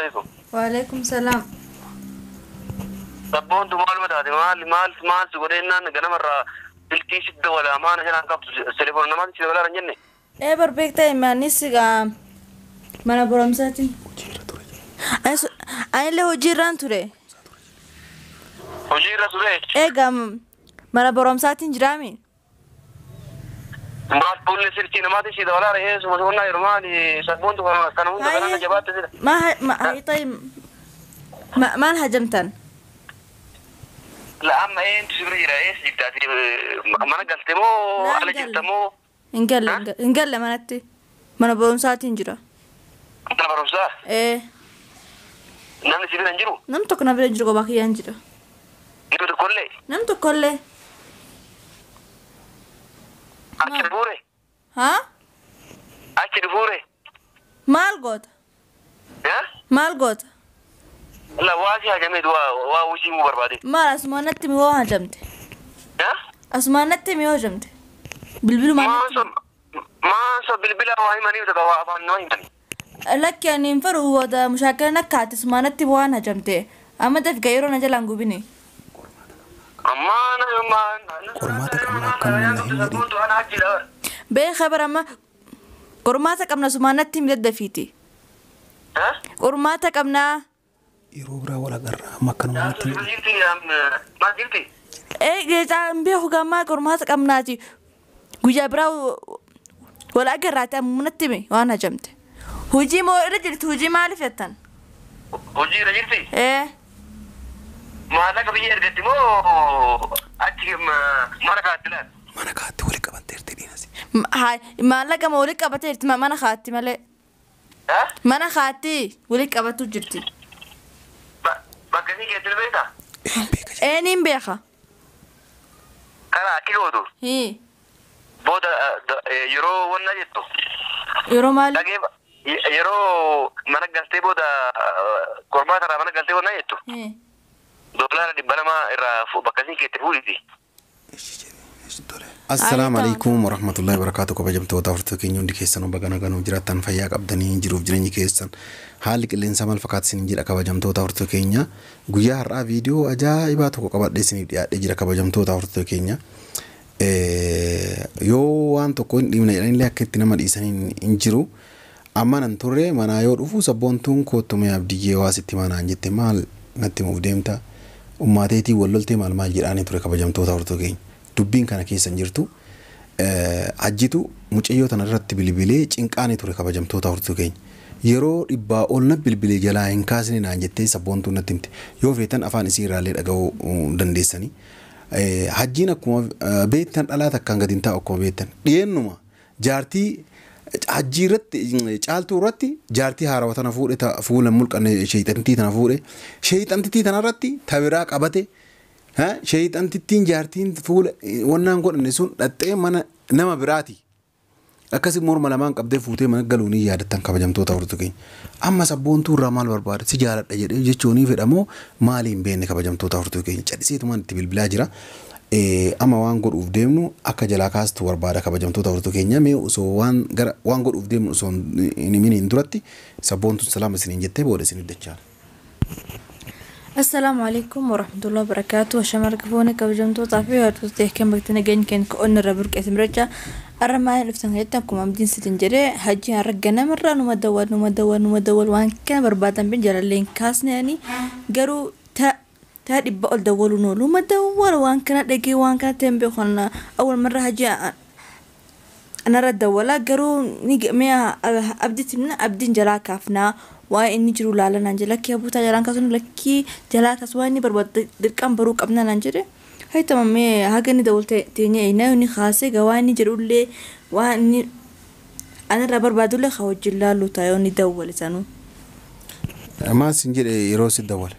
عليكم. وعليكم السلام. طب انتم مال متى مال تقولين ان انا مره تلتي شده ولا ما انا هنا قبض التليفون ما تشي ولا رنجني. ايه بربيك تاي ما نسيغا mana boromsati ay le hojiran ture hojira ture gam mana boromsati jirami ما تقول لي سيرتي ما تشي ولا رئيس وقلنا يرماني سبون تو كانوا كانوا جبات ما هي طيب ما هجمتن لا اما انت سبري رئيس جبتاتي ما انا قلت مو على جبت مو انقل منتي mana boromsati jira انت برمسا نعم سيبنا نجرو نم تكنا بنجرو باقي ينجرو نقول كله نم تكله أكيد فوري ها أكيد فوري مال قط ها مال قط لا واسي هجمت وشي مو بربادي ما أسمانتي مو هجمت ها أسمانتي مو هجمت بلبلو ما صب بالبلا وهي ماني وتدوا أبان نوعي ماني لك يعني انفر هو ده مشاكل نكات اسمانتي وانا هجمت أما ده في غيره نجل عنقوبيني أما أنا قرماتك أما كان بين خبر أما قرماتك أمنا سمانتي مدد فيتي ها قرماتك أمنا يروبرا ولا قرا ما كانوا ما زلتي جيتا بيحو كما قرماتك أمناتي وجابرا ولا قرات منتمي وانا هجمت هجي مو رجلت هجي مالي فتن هجي رجلتي ما لك بيجي رجلتي مو أتيم ما نكاتلان ما نكات ولا كبنتير تديناسي هاي ما لك ما ولك أبتير ما أنا خاتي مالي ما أنا خاتي ولك أبتو جرتي بكني كده البيتا نيم بيخا كلا كيلو هي بودا يورو ونجتو يورو مال يورو mana galte boda kormata ra mana galte wona yetto دولار دي بلما بكاسين كي تفولي السلام عليكم ورحمة الله وبركاته كبجمت وتفرت كينيون دي كيسان وبغانا غانو جراتان فياك أبداني جروف جراني كيسان حالك اللي انسامال فقط سنجير كبجمت وتفرت كينيا غويا هرا فيديو أجايباتو كبات دي سنجير دي كبجمت وتفرت كينيا yoo waan tokko hin dhibne jedhanii akka itti nama dhiisanii hin jiru amma nan turre mana yoo dhufu sabboontuun koottuma abdiyyee waasitti manaan jette maal natti muuf deemta ummaateetii walloltee maal jedhaanii ture kabajamtoota hortoo keenya dubbiin kana keessa hin jirtu ajjitu mucayyoo tana irratti bilbilee cinqaanii ture kabajamtoota hortoo keenya yeroo dhibbaa ol na bilbilee jalaa hin kaasne naan jettee sabboontuun natti himte yoo feetan afaan isii irraallee dhaga'uu dandeessanii hajjiin akkuma beektan dhalaata akkaan gadi hin taa'u akkuma beektan dhiyeennuma jaartii hajjii irratti caaltuu irratti jaartii haarawaa tana fuudhe fuula mulqanne sheeyxantii tana fuudhe sheeyxantii tana irratti tabiraa qabate sheeyxantittiin jaartiin fuula wannaan godhanne sun dhaxxee mana nama biraati akkasi morma lamaan qabdee fuutee mana galuun yaadattan kabajamtoota hortu keenya amma sabboontuu irraa maal barbaada si jaaladha jedhee jechuunii fedhamoo maaliin beekne kabajamtoota hortu keenya cadhiseetumaan itti bilbilaa jira amma waan godhuuf deemnu akka jalaa kaastu barbaada kabajamtoota hortu keenya mee osoo waan godhuuf deemnu osoo hin duratti sabboontuun salaama isiniin jettee booda isin iddachaan. السلام عليكم ورحمة الله وبركاته وشمر كفوني كوجمتو طافي وارتوتي كم بكتنا جين كن كون الربرك اسمرجا الرماي لفتن هيتكم أمدين ستنجري حجي هرجنا مرة نمدول وان كان بربادن بنجر اللين كاسنا يعني جرو تا يبقى دولوا نولو مدول وان كان دقي وان كان تنبي خلنا أول مرة حجي أنا رد ولا جرو نيجي ميا أبديت من أبدين جلا كافنا وإني جرو لالا نانجلا كي أبو تاجران كاسون لكي جلا كاسواني برباد دركام بروك أبنا نانجري هاي تمام هاجني دولت تاني إنا وني خاصة جواني جرو لي واني أنا ربر بدول خوج جلالو تايوني دول سانو ما سنجر يروس الدول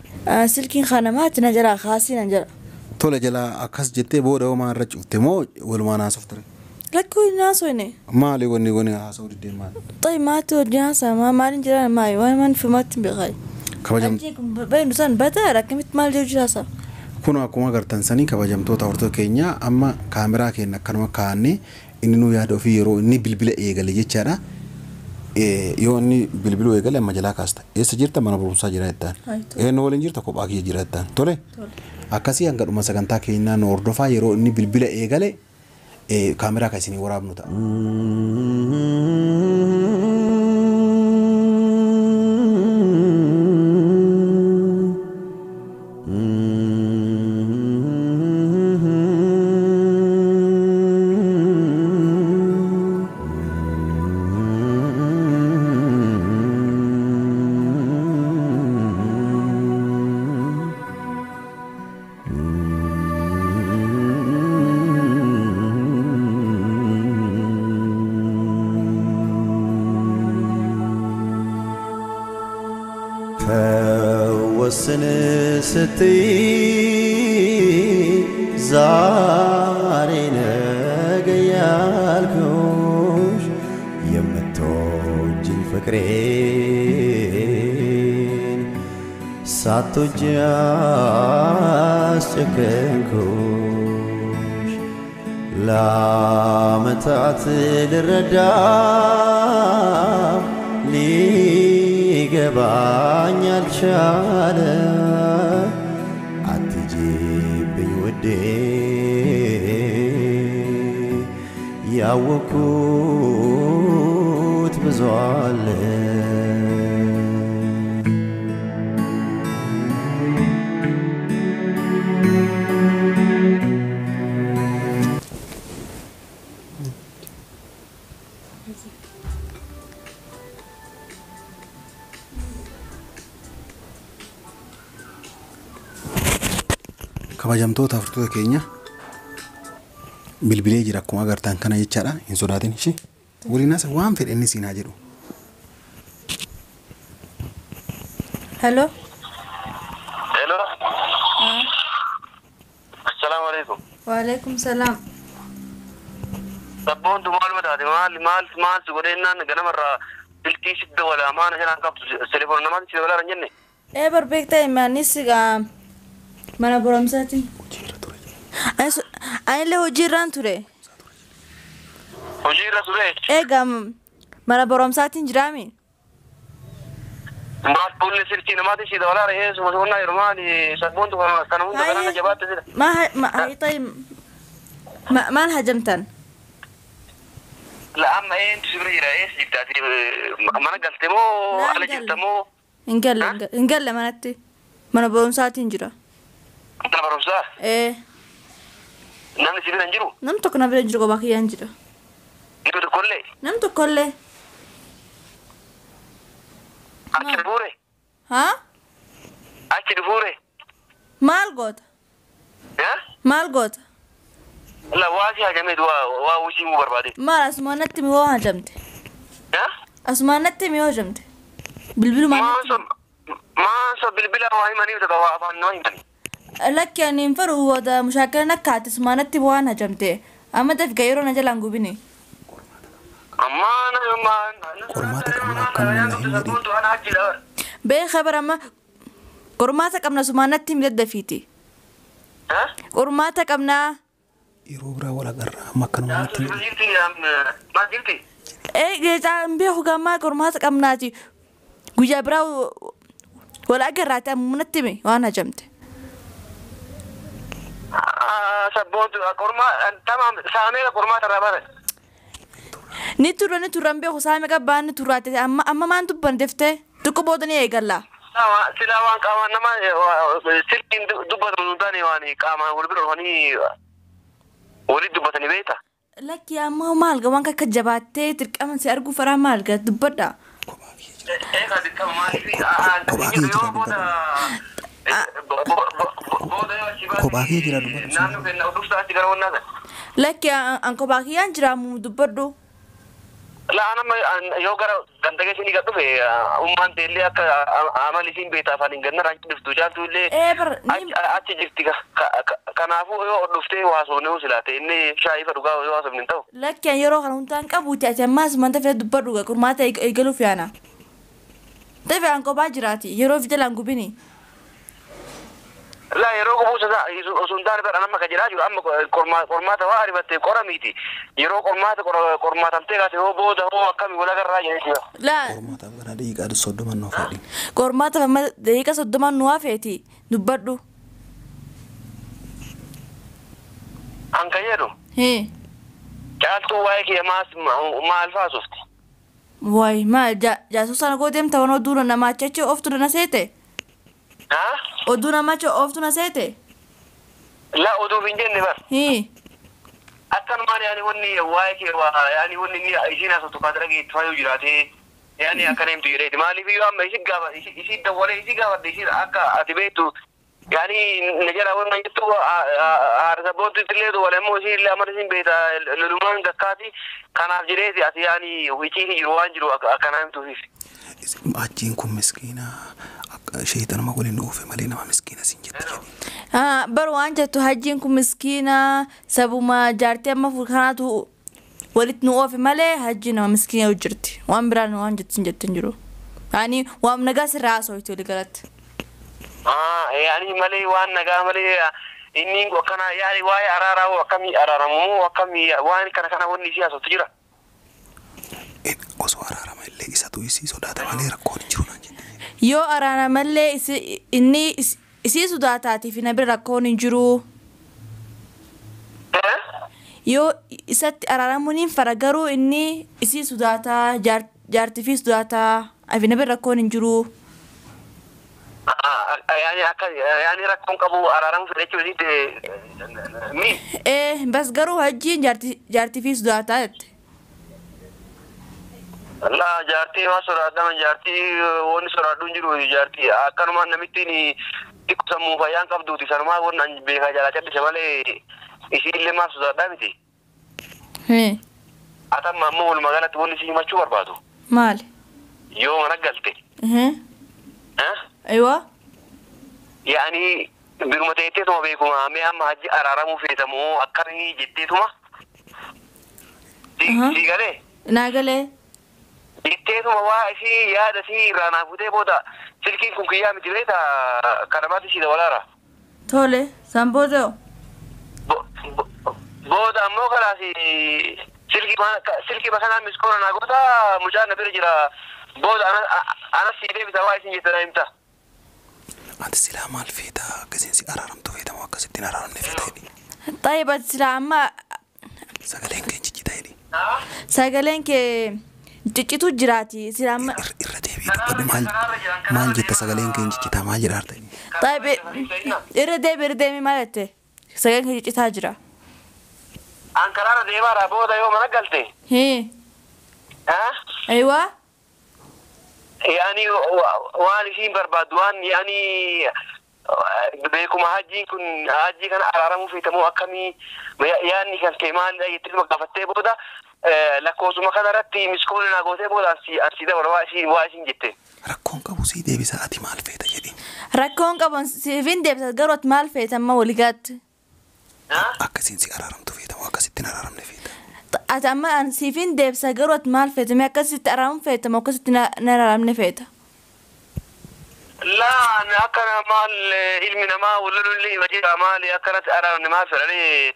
سلكين خانمات نجلا خاصي نجلا طول جلا أكاس جتة بوده وما رجع تمو ولا ما ناسفتر لكوي ناس وينه ما لي وني هاسود الدين ما طيب ما تودياس ما نجلا ماي وين في ما تبغي كبجم بين نسان بدأ ركمت مال جوجاسا كنا كوما قرتن سني كبجم توتا ورتو كينيا أما كاميرا كينا كانوا كاني إنه يهدو في يرو إني بالبلة إيجالي جتشارا yoo inni bilbiluu eegale amma jalaa kaasta eessa jirta mana barumsaa jira jettaan eenyu waliin jirta kophaa kiyya jira jettaan tole akkasii hanga dhuma sagantaa keenyaa nu hordofaa yeroo inni bilbila eegale kaameraa kan isinii waraabnu ta'a. ወስን ስትይ ዛሬ ነገ ያልኩሽ የምትወጂኝ ፍቅሬን ሳትወጂ አስጨከንኩሽ ለዓመታት ልረዳ ሊገባኝ አልቻለ አትጂብኝ ውዴ ያወኩት ብዙ አለ kabajamtoota furtuuta keenya bilbilee jira akkuma agartan kana jechaadha hin sodaatin ishee waliinas waan fedhe inni siinaa jedhu. Hello. Hello. Assalamu alaikum. Wa alaikum salam. Sabboon tu maal mataate maal godhennaan ganamarraa biltii sidda wala amaana shanaan qabdu telefoon namaatti si dabalaa hin jenne. Barbeekta imaanis mana barumsaatiin. Anillee hojiirraan ture. Hojiirra ture? Egaa mana barumsaatiin jiraami. Maal fuulli sirtii namaatti si dabalaa re'ee sumasuunaa yeroo maali sabboon tu kana hunda kanaan jabaatte jira. Maal hajamtan? La amma eentu si bira jira eessa jirtaati mana galte moo ala jirta moo? Hin galle manatti mana barumsaatiin jira. Mana barumsaa? Namni si bira hin jiru? Nam tokko na bira hin jiru kophaa kiyyaan jira. Nama tokkollee? Nam tokkollee. Achi dhufuure? Haa? Achi dhufuure? Maal goota? Maal goota? La waa si hajamee waa hojii muu barbaade. Maal asumaan natti mi waa hajamte? Asumaan natti mi hajamte? Bilbilumaan natti. Maansa bilbila waa himanii bitata waa afaan nama himtanii. Lakki ani hin faru wada mushaakila nakkaate asumaan natti waan hajamte. Amma dafika yeroo na jalaan gubine. Qormaata qabna akkanuma hin jedhin. Bee khabar amma qormaata qabna asumaan natti mi daddafiiti. Qormaata qabnaa. Yeroo biraa wal agarra amma akkanuma natti hin jedhin. Geetaa hin beeku gammaa qormaata qabnaati. Guyyaa biraa wal agarraati amma natti mi waan hajamte. Sabboontu tamam saamee qormaata irraa bare. Ni turran beeku saamee qabbaan ni turraate amma maan dubban deftee xiqqoo booda ni eegalla. Silaa waan qaamaan nama silkiin dubbatu nu taane waan qaamaan wal bira dhufanii walitti dubbatanii beekta. Lakki amma maal ga waan akka jabaattee dirqama si arguu faraa maal ga dubbadha. Eegaa dirqama maaliif yoo booda kophaa kee jira dubbatu. naannoo kenna dhufsaatti gara wannaa kan. Lakki an kophaa kiyyaan jiraamu dubbadhu. La'aanama yoo gara ganda keessanii gad dhufe ummaan teellee akka amali isiin beektaa afaan hin ganna raanchi dhuftu jaaltu illee achi jirti kanaafuu yoo dhuftee waasoonee silaate inni shaayii fa dhugaa yoo haasofne hin ta'u. Lakki yeroo kana hundaan qabuuti ati ammaas manta fira dubbadhu qormaata eegaluuf yaana. Tafe an kophaa jiraati yeroo fi jalaan gubini. لا يروق بوسا سندان بر أنا ما كجرا جو أما قرمات واري بس قرميتي يروق قرمات أنتي هو بودا هو كم ولا كراجع لا قرمات أبغى دقيقة أدو صدق من نوافي قرمات فما دقيقة صدق من نوافيتي نبردو أنك يدو هي جالتو وايك يا ما الفاسوفتي واي ما جاسوس أنا قديم تونا دونا ما تشجع أفتنا نسيته ها ودونا ما تشجع أفتنا نسيته لا أدو في جنة بس هي أكن ما يعني وني وايك يعني وني إيشينا ستقدر كي تفايو جراتي يعني أكن يم تيجي مالي في يوم إيش جاب إيش دولة إيش جاب إيش أكا أتبيتو يعني نجار أول ما يتو أرزبوت تلي دو ولا مو شيء اللي أمرين بيتا للمان دكاتي كان أفجريتي أتي يعني ويشي يروان جرو أكن يم توفي أجينكم مسكينة شيطان ما قولي نوفي مالينا ما مسكينة سنجد بروان جتو هجينكم مسكينة سبو ما جارتي أما فكاناتو ولت نوفي مالي هجينا مسكينة وجرتي وان بران وان جت سنجد تنجرو يعني وام نقاس الرأس ويتو اللي قالت يعني مالي وان نجا مالي إني وكنا يعني واي أرارا وكمي أرارا مو وكمي وان كنا وني سياسة تجرا osoo araarama illee isatu isii sodaata malee rakkoon hin jiru naan jette. Yoo araaramallee inni isii sodaataatiif na bira rakkoon hin jiru. Yoo isatti araaramuun hin fara garuu inni isii sodaataa jaartiifii sodaataa afi na bira rakkoon hin jiru. يعني ركون كابو أرارم في الأشياء دي مين؟ بس قرو هجين جارتي في سداتات. لا جارتي ما سرعة من جارتي وني سرعة دونجرو جارتي أكانوا ما نمتني تكسمو فيان كابدو تسمع ونن بيها جالات تسمعلي إيش اللي ما سرعة متي. أتى ما مول مغالة وني شيء ما شو بربادو. مال. يوم أنا قلتي. أيوة. يعني برمتيتي ثم بيكم أمي أم هجي أرارمو في تمو أكرني جدي ثم. دي قاله. ناقله. جدي ثم واشي يا دسي رانا بوده بودا سلكين كم كيا متبيتا كرامات شيء دولا تولي سامبودو. بودا مو خلاصي سلكي مثلا مسكون أنا قلتا مجانا بيرجرا بودا أنا سيدي بتواعي سنجي تنايمتا. أنت سلام مال فيتا كزين أرارم توفيتا ما كسبتين أرارم نفيتا هني. طيب السلام ما. سأقولين كين جيتا هني. سأقولين كي جيتو جراتي سلام. إرتي بيت ما جيتا سأقولين كين جيتا ما جرارتني. طيب إردي مالته سأقولين كين جيتا جرا. أنكرار ديما رابودا يوم أنا قلتي. هي. أيوة. يعني وان شيء بربادوان يعني بيكم هاجي كان أرارمو في تمو أكمي يعني كان كمان يتم قفتة بودا لكوز ما كان رتي مسكون ناقوته بودا أسيدا واشين جتة. ركون كابو سيدي بساعتي مال فيتا جدي. ركون كابو سيفين دي بس قروت مال فيتا ما ولقات. أكسين أرارم توفيتا وأكسيتين أرارم نفيتا. أتأمل أن سيفين ديب سجروت مال فيتا ما كسيت أرام فيتا ما كسيت نرام نفيتا. لا أنا أكنا مال علمنا ما وللو اللي وجد مالي أكنت أرام ما فرني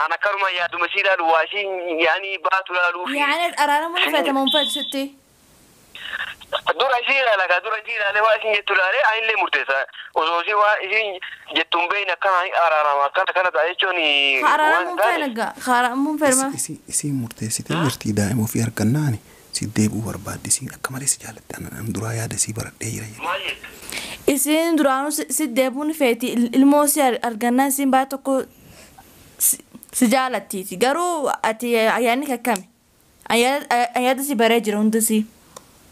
أنا كرما يا دمسيدا الواشين يعني باتولا لوفي. يعني أرام من فيتا من فيتا ستي. دور أشياء لك دور أشياء لك واشين يتولاري عين لي مرتزا وزوجي واشين يتم بين كان أرام كان تعيشوني. أرام من فينا خارم من فينا. إسي مرتزا تيجي دائما وفي أركناني سيديبو برباد سين أكمل سجالة أنا درايا دسي برد ديري. إسين درانو سيديبون فيتي الموسى أركنان سين باتوكو سجالة تيجي قرو أتي يعني كم أياد سي بريجر هندسي.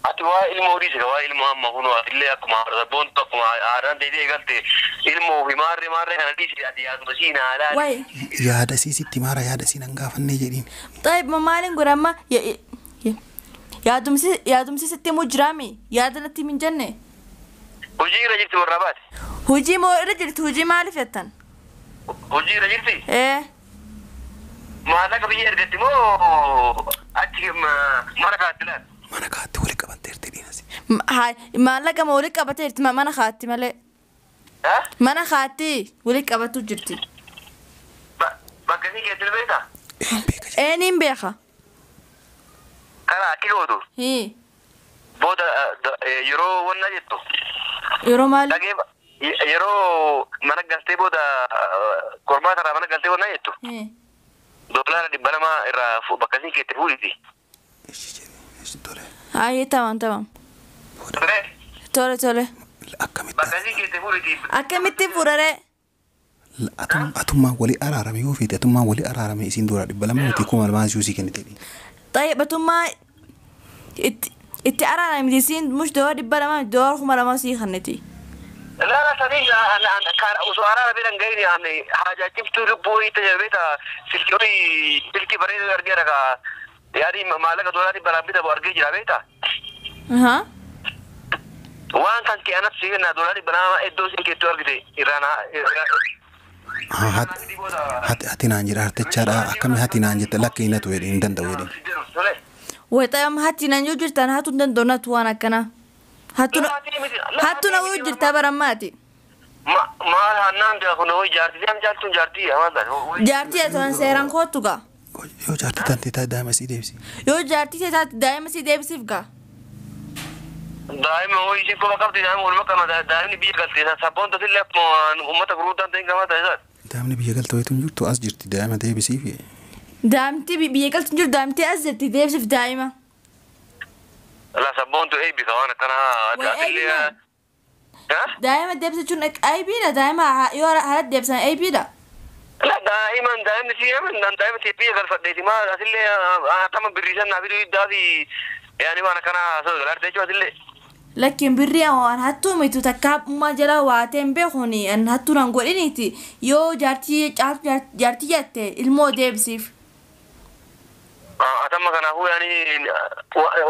أتوا الموريس كوا المهم هونو اللي أكما ربون تكما أران تيجي قلتي المو في مارة أنا ديسي أتياد مسينا على. واي. يا دسي ستي مارا يا دسي نعاف النجارين. طيب مالين قرامة يا دمسي ستي مجرمي يا دنتي من جنة. هجي رجلت مربات. هجي مو رجلت هجي ما عرفتن. هجي رجلتي. إيه. ما لك بيجي رجلت مو أتيم ما نكاتلان. ما نكات ولك أبنتير تديناسي. هاي ما لك ما ولك أبنتير ما أنا خاتي ماله. Mana khaati wali qabatu jirti. Bakka si keetti beektaa? Eenyuun beeka? Karaa akki gootu. Booda yeroo wanna jettu. Yeroo maali? Yeroo mana galtee booda kormaa taraa mana galtee wanna jettu. Doolaara 200 irraa bakka si keetti fuudhiti. Aye tamam. Tole. Bakka si keetti fuudhiti. Akkamitti fuudhare? Atummaa walii araarame yoo feete atummaa walii araarame isiin doolaara 200 nuti kuma lamaan siusii kennite. طيب atummaa itti araarame isiin mush doolaara 200 doolaara kuma lamaan sii kennite. لا صديق أنا كان أسوارا بين غيري يعني حاجة كيف تربوي تجربتها سلكي بريد أرجعك يعني ما لك دولاري برابيدا بأرجع جرابيتا ها وان كان كأنا سيجنا دولاري بنا إدوسين كتير أرجع إيرانا hati naan jira hartechaa akkami hati naan jette lakki inatu wedhi hin danda'u wedhi. Wayitaam hati naan yoo jirtaan hatu hin danda'u waan akkana. Hatu na wuu jirtaa barammaati. Maal hannaan kun hoo jaartii amaadha. Jaartii atoon seeraan kootu gaa. Yoo jaartii tante taa daa'ima sii deebisi. Yoo jaartii taate daa'ima sii deebisiif gaa. Daa'ima hoo isiin koba qabdi daa'ima waluma qaba daa'imni biyya galtee sabboon tasillee uummata guruutaan ta'in qabata isaa. Daa'imni biyya galtee wayitu hin jirtu as jirti daa'ima deebisiif. Daa'imti biyya galtee hin jiru daa'imti as jirti deebisiif daa'ima. La sabboon tu eebi kawana kana atillee. Daa'ima deebisichuun eebiidha daa'ima yoo haala deebisan eebiidha. La daa'imni si daa'ima si biyya galfadheeti maal atillee akkama birriisan naa fiduu iddaafi yaani waan kana galaarte jechuun atillee. Lakkiin birrii waan hattuu mitu takka ummaa jala waateen beekuni an hattuu nan godhiniiti yoo jaartii jatte ilmoo deebisiif. Atama kanaafuu yaani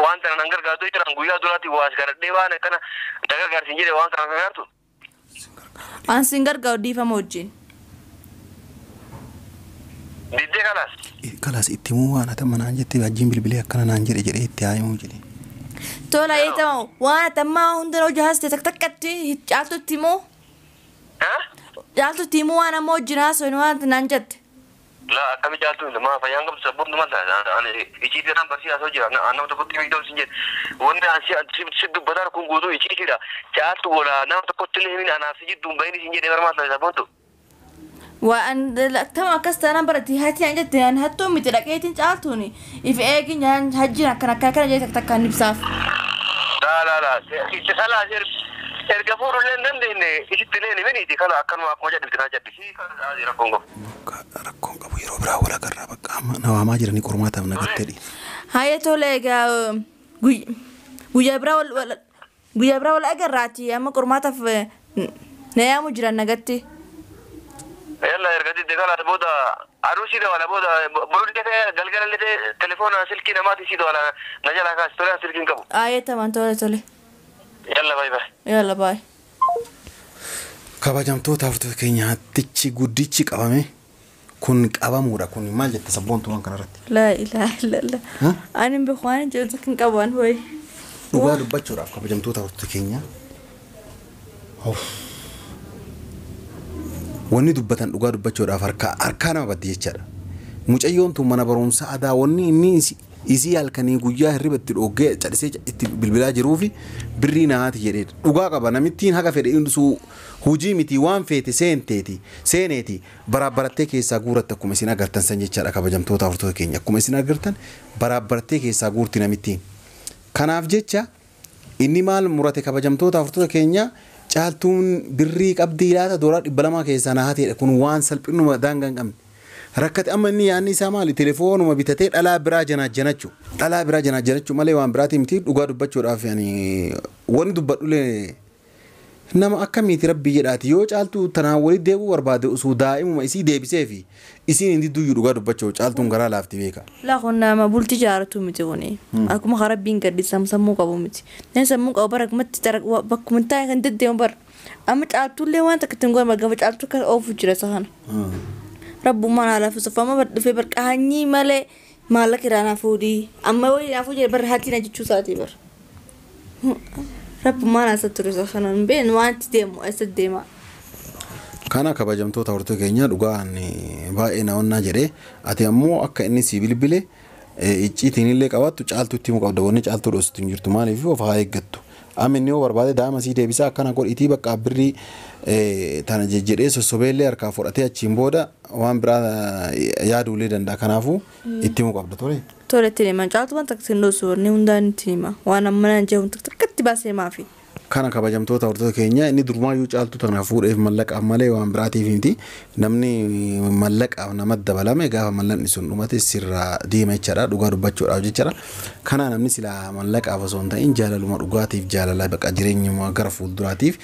waan kana nan gargaartu jiran guyyaa duraatti waas garadhee waan kana na gargaarsin jedhe waan kana gargaartu. Waan sin gargaaru dhiifama wajjin. Diddee kalaas. Kalaas itti himuu waan atama naan jette wajjin bilbilee akkana naan jedhe itti haayamuu jedhe. Tola eetama waan atammaa hundanoo jahaste takkatti caaltutti himuu. Caaltutti himuu waan ammoo wajjin haasawin waan naan jette. La kami jatuh, nama fayang kau sebut nama dah. Ane isi dia nampak sih asal je. Anak tu putih itu sih. Wanda asyik situ badar kunggu tu isi dia. Jatuh bola. Nama tu putih ni anak sih Dubai ni sih dia bermat dah sebut tu. Waan tama kastana berarti hati anja dan hatu miti dak etin jatuh ni. If egi nyan haji nak kana jadi tak nipsaf. La. Itu salah aja. Ergafur lenden deh. Isi tene ni ni di kalau akan mau jadi kita jadi sih kalau ada rakonggo. Rakkoon qabu yeroo biraa wal agarraa bakka amma nawaamaa jiranii qormaataaf nagatteedhi. Haye tole egaa guyyaa biraa wal agarraati amma qormaataaf nayaamu jiran nagatti. Yalla ergati dekala booda arusi da wala booda bolu dete galgala lete telefoona silki namaati si wala najala ka storia silkin qabu. Haye taman tole. Yalla bye. Yalla bye. Kabajamtoota hordoftoota keenya tichi guddichi qabame. Kun qabamuudha kun maal jette sabboontu waan kana irratti. La ilaha illallah. Ani bikhwaan jeetu kan qaban hoy. Dhugaa dubbachuudhaaf kabajamtoota hordoftoota keenya. Wanni dubbatan dhugaa dubbachuudhaaf harkaa nama baddi jechaadha. Mucayyoon tun mana barumsa aadaa wanni inni isii halkanii guyyaa hirribatti dhoggee cadhisee itti bilbilaa jiruufi birrii naati jedhee dhugaa qaba namittiin haga fedhe indusuu hujii miti waan feete seeneeti baraabarattee keessaa guuratte akkuma isin agartan san jechaadha kabajamtoota hordoftoota keenya akkuma isin agartan baraabarattee keessaa guurti namittiin kanaaf jecha inni maal murate kabajamtoota hordoftoota keenya caaltuun birrii qabdii laata doolaara 200 keessaa naateedha kun waan salphinuma daangaa hin qabne rakkate amma inni yaanni isaa maali telefoonuma bitatee dhalaa biraa janaajjanachu malee waan biraatii miti dhugaa dubbachuudhaaf yani wanni dubbadhulee nama akkamiiti rabbii jedhaati yoo caaltuu tanaan walitti deebi'uu barbaade osoo daa'imuma isii deebisee fi isiin hindi duyyuu dhugaa dubbachuu caaltuun garaa laafti beeka. La kun nama bulti jaaratu miti kuni akkuma harabbiin gaddi sammuu qabu miti nan sammuu qabu bara kumatti bakkuma taa'e kan deddeemu bara amma caaltuullee waan takka ittiin goone gaafa caaltuu kan oofu jira sana. Rabbummaan haala fusufama dhufee barqaanii malee maallaqa iraanaa fuudhii amma wayii naafuu jira bara haatiin ajjechuu isaatii bara. Rabbummaan haasa ture sana hin beekne waan itti deemu eessa deema. kana kabajamtoota hortoo keenya dhugaan baay'ee naawannaa jedhee ati ammoo akka inni si bilbile icciitiin illee qabaattu caaltuutti himu qabda wanni caaltuu dhoositu hin jirtu maaliif of haa eeggattu amma inni yoo barbaade daa'ima sii deebisaa akkana godhitii bakka birrii tana jedhee sossobeellee harkaa fudhatee achiin booda waan biraa yaaduulee danda'a kanaafuu itti himu qabda tole. Tole itti hima caaltu waan takka sindoosu warni hundaan itti hima waan ammanaa jehuun takkatti baasee maafi. Kana kabajamtoota hortoo keenya inni durumaayyuu caaltuu tana fuudheef mallaqaaf malee waan biraatiif miti namni mallaqaaf nama dabalame gaafa mallaqni sun dhumate sirraa deema jechaadha dhugaa dubbachuudhaaf jechaadha kana namni sila mallaqaaf osoo hin ta'in jaalaluma dhugaatiif jaalala baqa jireenyuma gara fuulduraatiif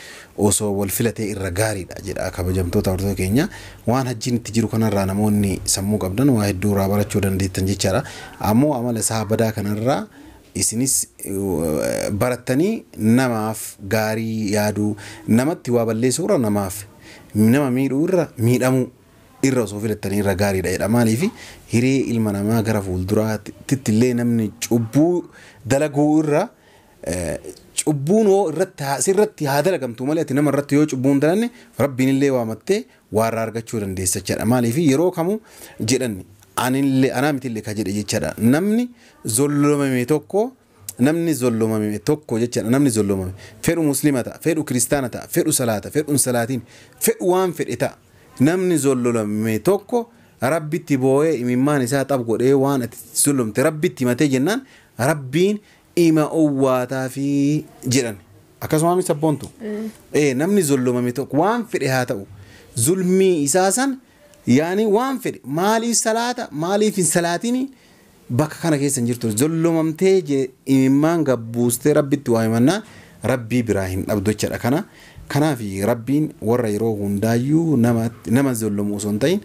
osoo wal filatee irra gaariidha jedha kabajamtoota hortoo keenya waan hajjiin itti jiru kanarraa namoonni sammuu qabdan waa hedduu irraa barachuu dandeettan jechaadha ammoo amala isaa badaa kanarraa isinis baratanii namaaf gaarii yaaduu namatti waa balleessuu irra namaaf nama miidhuu irra miidhamuu irra osoo filattanii irra gaariidha jedha maaliif hiree ilma namaa gara fuulduraatti illee namni cubbuu dalaguu irra cubbuun hoo irratti haa dalagamtu malee ati nama irratti yoo cubbuun dalanne rabbiin illee waamattee waarraa argachuu dandeessa jedha maaliif yeroo kamuu jedhanni anaa mitillee ka jedhe jechaadha namni zollomame tokko jechaadha namni zollomame fedhu muslima ta'a fedhu kiristaana ta'a fedhu salaata fedhu salaatiin fedhu waan fedhe ta'a namni zollomame tokko rabbitti boo'ee imimmaan isaa xab godhee waan ati zollomte rabbitti himatee jennaan rabbiin ima owwaataa fi jedhan akkasumas sabboontu namni zollomame tokko waan fedhe haa ta'u zulmii isaa san yaani waan fedhe maaliif salaata maaliif hin salaatini bakka kana keessa jirtu zollomamtee imimmaan gabbuustee rabbitti waa himannaa rabbii biraa hin dhabdu jechaadha kanaaf rabbiin warra yeroo hundaayyuu nama zollomu osoo hin ta'in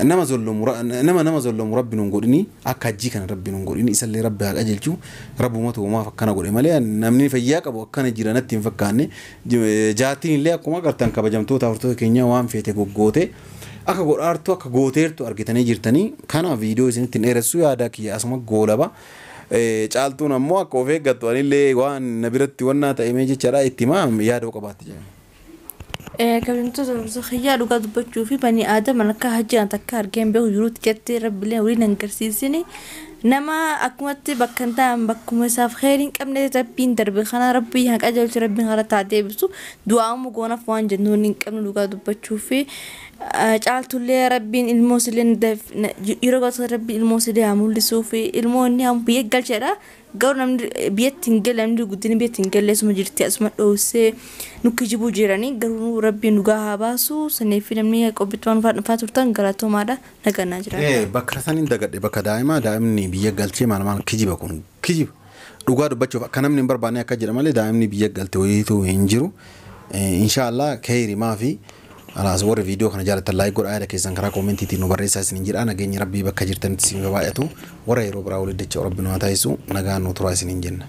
nama zollomu rabbiin hin godhini akka hajjii kana rabbiin hin godhini isallee rabbi haa qajeelchu rabbumatu uumaaf akkana godhe malee namni fayyaa qabu akkana jiranatti hin fakkaanne jaartiin illee akkuma agartan kabajamtoota hortoo keenya waan feete goggoote akka godhaartu akka gooteertu argitanii jirtanii kana viidiyoo isinitti dheeressuu yaada kiyya asuma goolaba caaltuun ammoo akka of eeggattu anillee waan na biratti wannaa ta'ee jechaadha itti himaa yaadoo qabaatti jedhama. kabajamtoota khiyyaa dhugaa dubbachuu fi bani aadama akka hajjaan takka argeen beeku jiruutti jettee rabbileen waliin agarsiisini nama akkumatti bakka hin ta'an bakkuma isaaf khayriin qabne rabbiin darbe kana rabbii haa qajeelchu rabbiin hara taatee bisu du'aamu goonaaf waan jennuun hin qabne dhugaa dubbachuu fi caaltullee rabbiin ilmoo sileen yeroo gosa rabbii ilmoo silee haa mul'isuu fi ilmoonni haa biyya galcheedha garuu namni biyyatti hin galle namni guddina biyyatti hin galle asuma jirti asuma dhoosee nuki jibuu jiranii garuu rabbiin dhugaa haa baasu sanii fi namni qobbituun faa turtan galatoomaadha nagannaa jira. Bakka saniin dagadhe bakka daa'imni biyya galchee maal kijiba kun kijiba dhugaa dubbachuuf akka namni hin barbaanne akka jedha malee daa'imni biyya galte wayiitu hin jiru inshaallah khayri maafi alaas warra viidiyoo kana jaalatan laayik godhaa yaada keessan karaa koomentiitiin nu barreessaa isiniin jedha nageenyi rabbii bakka jirtanitti isin baay'atu warra yeroo biraa walitti dacha rabbi nu haa taasisu nagaan nu turaa isiniin jenna.